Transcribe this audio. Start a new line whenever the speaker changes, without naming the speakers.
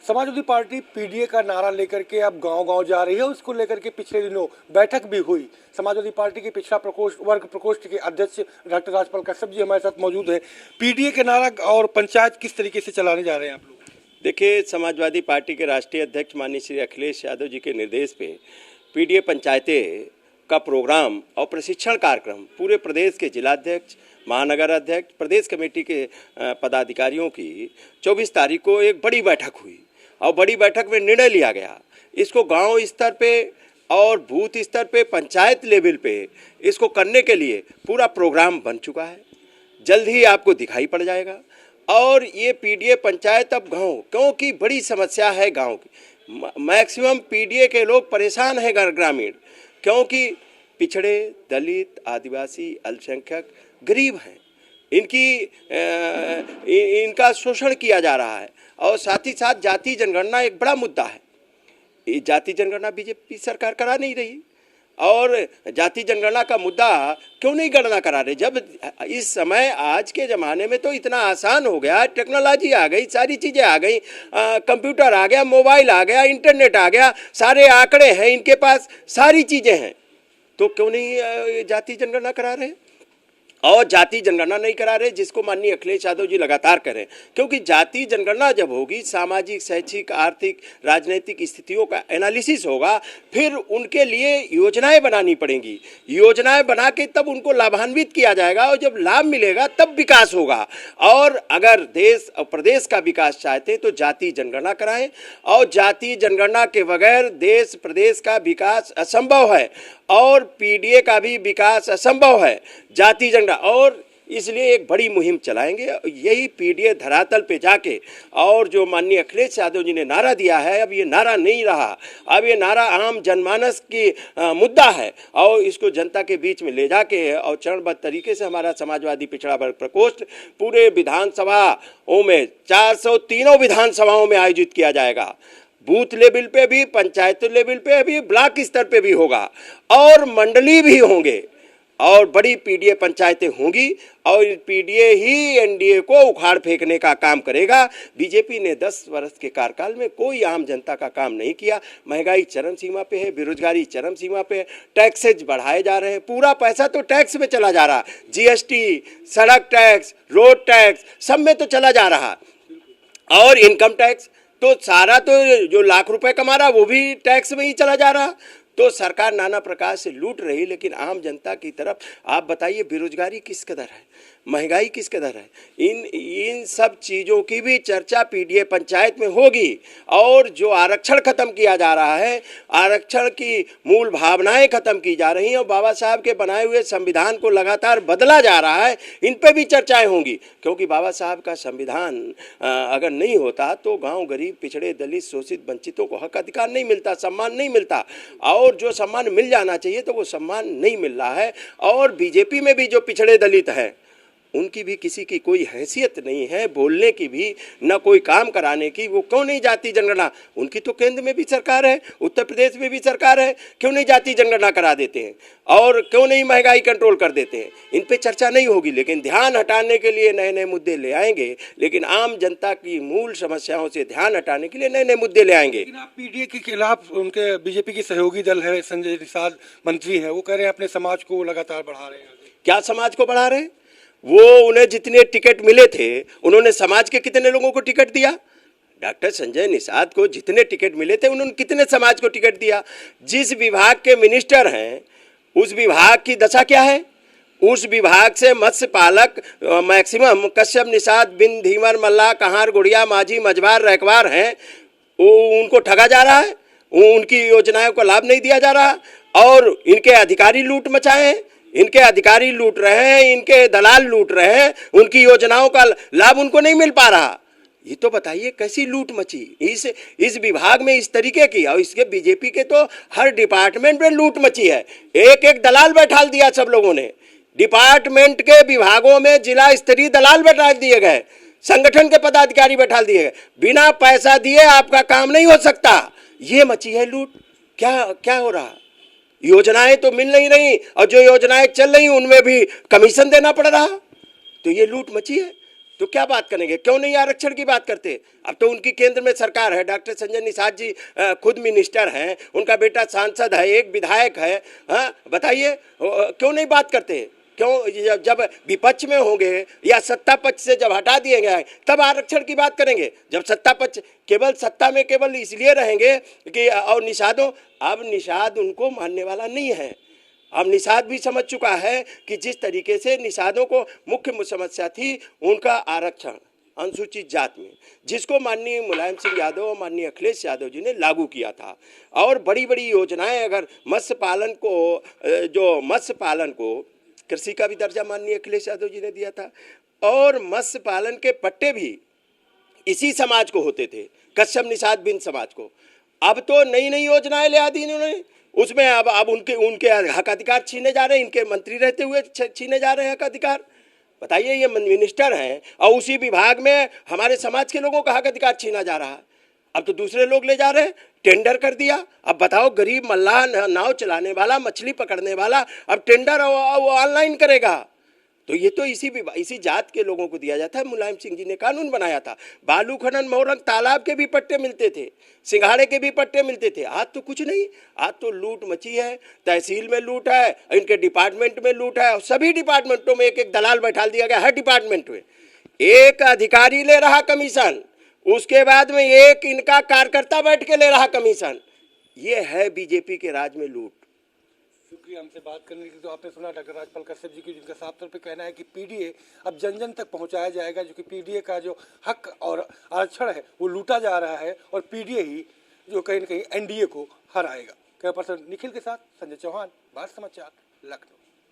Samajwadi party PDA का नारा लेकर के अब गांव-गांव जा रही है। उसको लेकर के पिछले दिनों बैठक भी हुई। समाजवादी पार्टी के पिछड़ा प्रकोष्ठ वर्ग प्रकोष्ठ के अध्यक्ष डॉक्टर राजपाल कश्यप जी हमारे साथ मौजूद है। पीडीए के नारा और पंचायत किस तरीके से चलाने जा रहे हैं आप लोग?
देखिए, समाजवादी पार्टी के राष्ट्रीय अध्यक्ष माननीय श्री अखिलेश यादव जी के निर्देश पे पीडीए पंचायतें का प्रोग्राम और प्रशिक्षण कार्यक्रम पूरे प्रदेश के जिलाध्यक्ष, महानगर अध्यक्ष, प्रदेश कमेटी के पदाधिकारियों की 24 तारीख को एक बड़ी बैठक हुई और बड़ी बैठक में निर्णय लिया गया। इसको गांव स्तर पे और बूथ स्तर पे, पंचायत लेवल पे इसको करने के लिए पूरा प्रोग्राम बन चुका है। जल्द ही आपको दिखाई पड़ जाएगा। और ये पीडीए पंचायत अब गांव, क्योंकि बड़ी समस्या है गांव की, मैक्सिमम पीडीए के लोग परेशान हैं ग्रामीण, क्योंकि पिछड़े, दलित, आदिवासी, अल्पसंख्यक, गरीब हैं। इनका शोषण किया जा रहा है और साथ ही साथ जाति जनगणना एक बड़ा मुद्दा है। ये जाति जनगणना बीजेपी सरकार करा नहीं रही और जाति जनगणना का मुद्दा क्यों नहीं गणना करा रहे? जब इस समय आज के ज़माने में तो इतना आसान हो गया, टेक्नोलॉजी आ गई, सारी चीज़ें आ गई, कंप्यूटर आ गया, मोबाइल आ गया, इंटरनेट आ गया, सारे आंकड़े हैं इनके पास, सारी चीज़ें हैं, तो क्यों नहीं जाति जनगणना करा रहे? और जाति जनगणना नहीं करा रहे, जिसको माननीय अखिलेश यादव जी लगातार करें, क्योंकि जाति जनगणना जब होगी, सामाजिक, शैक्षिक, आर्थिक, राजनीतिक स्थितियों का एनालिसिस होगा, फिर उनके लिए योजनाएं बनानी पड़ेंगी। योजनाएं बना के तब उनको लाभान्वित किया जाएगा और जब लाभ मिलेगा तब विकास होगा। और अगर देश और प्रदेश का विकास चाहते हैं तो जाति जनगणना कराएं, और जाति जनगणना के बगैर देश प्रदेश का विकास असंभव है और पीडीए का भी विकास असंभव है। जाति जनगणना, और इसलिए एक बड़ी मुहिम चलाएंगे। यही पीडीए धरातल पे जाके, और जो माननीय अखिलेश यादव जी ने नारा दिया है, अब ये नारा नहीं रहा, अब ये नारा आम जनमानस की मुद्दा है और इसको जनता के बीच में ले जाके और चरणबद्ध तरीके से हमारा समाजवादी पिछड़ा वर्ग प्रकोष्ठ पूरे विधानसभाओं में 403 विधानसभाओं में आयोजित किया जाएगा। बूथ लेवल पे भी, पंचायत लेवल पे भी, ब्लॉक स्तर पे भी होगा और मंडली भी होंगे और बड़ी पीडीए पंचायतें होंगी और पीडीए ही एनडीए को उखाड़ फेंकने का काम करेगा। बीजेपी ने 10 वर्ष के कार्यकाल में कोई आम जनता का काम नहीं किया। महंगाई चरम सीमा पे है, बेरोजगारी चरम सीमा पे है, टैक्सेज बढ़ाए जा रहे हैं, पूरा पैसा तो टैक्स में चला जा रहा, जीएसटी, सड़क टैक्स, रोड टैक्स, सब में तो चला जा रहा, और इनकम टैक्स तो सारा तो जो लाख रुपए कमा रहा वो भी टैक्स में ही चला जा रहा। तो सरकार नाना प्रकार से लूट रही, लेकिन आम जनता की तरफ आप बताइए बेरोजगारी किस कदर है, महंगाई किस कदर है, इन सब चीज़ों की भी चर्चा पीडीए पंचायत में होगी। और जो आरक्षण खत्म किया जा रहा है, आरक्षण की मूल भावनाएं खत्म की जा रही हैं और बाबा साहब के बनाए हुए संविधान को लगातार बदला जा रहा है, इन पे भी चर्चाएं होंगी। क्योंकि बाबा साहब का संविधान अगर नहीं होता तो गाँव, गरीब, पिछड़े, दलित, शोषित, वंचितों को हक अधिकार नहीं मिलता, सम्मान नहीं मिलता, और जो सम्मान मिल जाना चाहिए तो वो सम्मान नहीं मिल रहा है। और बीजेपी में भी जो पिछड़े दलित हैं उनकी भी किसी की कोई हैसियत नहीं है, बोलने की भी, न कोई काम कराने की। वो क्यों नहीं जाति जनगणना? उनकी तो केंद्र में भी सरकार है, उत्तर प्रदेश में भी सरकार है, क्यों नहीं जाति जनगणना करा देते हैं? और क्यों नहीं महंगाई कंट्रोल कर देते हैं? इन पे चर्चा नहीं होगी, लेकिन ध्यान हटाने के लिए नए नए मुद्दे ले आएंगे, लेकिन आम जनता की मूल समस्याओं से ध्यान हटाने के लिए नए नए मुद्दे ले आएंगे।
लेकिन आप पीडीए के खिलाफ, उनके बीजेपी के सहयोगी दल है, संजय निषाद मंत्री है, वो कह रहे हैं अपने समाज को लगातार बढ़ा रहे हैं।
क्या समाज को बढ़ा रहे हैं? वो उन्हें जितने टिकट मिले थे उन्होंने समाज के कितने लोगों को टिकट दिया? डॉक्टर संजय निषाद को जितने टिकट मिले थे उन्होंने कितने समाज को टिकट दिया? जिस विभाग के मिनिस्टर हैं उस विभाग की दशा क्या है? उस विभाग से मत्स्य पालक मैक्सिमम कश्यप, निषाद, बिंद, धीवर, मल्ला, कहार, गुड़िया, माझी, मझवार, रैकवार हैं, उनको ठगा जा रहा है, उनकी योजनाओं को लाभ नहीं दिया जा रहा और इनके अधिकारी लूट मचाए हैं, इनके अधिकारी लूट रहे हैं, इनके दलाल लूट रहे हैं, उनकी योजनाओं का लाभ उनको नहीं मिल पा रहा। ये तो बताइए कैसी लूट मची इस विभाग में इस तरीके की। और इसके बीजेपी के तो हर डिपार्टमेंट में लूट मची है, एक एक दलाल बैठा दिया सब लोगों ने। डिपार्टमेंट के विभागों में जिला स्तरीय दलाल बैठा दिए गए, संगठन के पदाधिकारी बैठा दिए गए, बिना पैसा दिए आपका काम नहीं हो सकता। ये मची है लूट। क्या हो रहा? योजनाएं तो मिल नहीं रही और जो योजनाएं चल रही उनमें भी कमीशन देना पड़ रहा, तो ये लूट मची है। तो क्या बात करेंगे, क्यों नहीं आरक्षण की बात करते। अब तो उनकी केंद्र में सरकार है, डॉक्टर संजय निषाद जी खुद मिनिस्टर हैं, उनका बेटा सांसद है, एक विधायक है। हाँ बताइए क्यों नहीं बात करते, क्यों जब विपक्ष में होंगे या सत्ता पक्ष से जब हटा दिए गए तब आरक्षण की बात करेंगे। जब सत्ता पक्ष केवल सत्ता में केवल इसलिए रहेंगे कि और निषादों, अब निषाद उनको मानने वाला नहीं है। अब निषाद भी समझ चुका है कि जिस तरीके से निषादों को मुख्य समस्या थी उनका आरक्षण अनुसूचित जाति में, जिसको माननीय मुलायम सिंह यादव और माननीय अखिलेश यादव जी ने लागू किया था, और बड़ी बड़ी योजनाएं, अगर मत्स्य पालन को, जो मत्स्य पालन को कृषि का भी दर्जा माननीय अखिलेश यादव जी ने दिया था, और मत्स्य पालन के पट्टे भी इसी समाज को होते थे, कश्यप निषाद बिन समाज को। अब तो नई नई योजनाएं ले आती इन्होंने, उसमें अब उनके हक अधिकार छीने जा रहे हैं, इनके मंत्री रहते हुए छीने जा रहे हैं हक अधिकार। बताइए, ये मिनिस्टर हैं और उसी विभाग में हमारे समाज के लोगों का हक अधिकार छीना जा रहा है। अब तो दूसरे लोग ले जा रहे हैं, टेंडर कर दिया। अब बताओ, गरीब मल्लाह नाव चलाने वाला, मछली पकड़ने वाला, अब टेंडर वो ऑनलाइन करेगा। तो ये तो इसी जात के लोगों को दिया जाता है। मुलायम सिंह जी ने कानून बनाया था, बालू खनन, मोरंग तालाब के भी पट्टे मिलते थे, सिंघाड़े के भी पट्टे मिलते थे। आज तो कुछ नहीं, आज तो लूट मची है, तहसील में लूट है, इनके डिपार्टमेंट में लूट है, और सभी डिपार्टमेंटों में एक एक दलाल बैठा दिया गया। हर डिपार्टमेंट में एक अधिकारी ले रहा कमीशन, उसके बाद में एक इनका कार्यकर्ता बैठ के ले रहा कमीशन। ये है बीजेपी के राज में लूट।
शुक्रिया हमसे बात करने के लिए। तो आपने सुना डॉक्टर राजपाल कश्यप जी की, जिनका साफ तौर पे कहना है कि पीडीए अब जन जन तक पहुंचाया जाएगा, जो कि पीडीए का जो हक और आरक्षण है वो लूटा जा रहा है, और पीडीए ही जो कहीं न कहीं एनडीए को हराएगा। कैमरा पर्सन निखिल के साथ संजय चौहान, भारत समाचार, लखनऊ।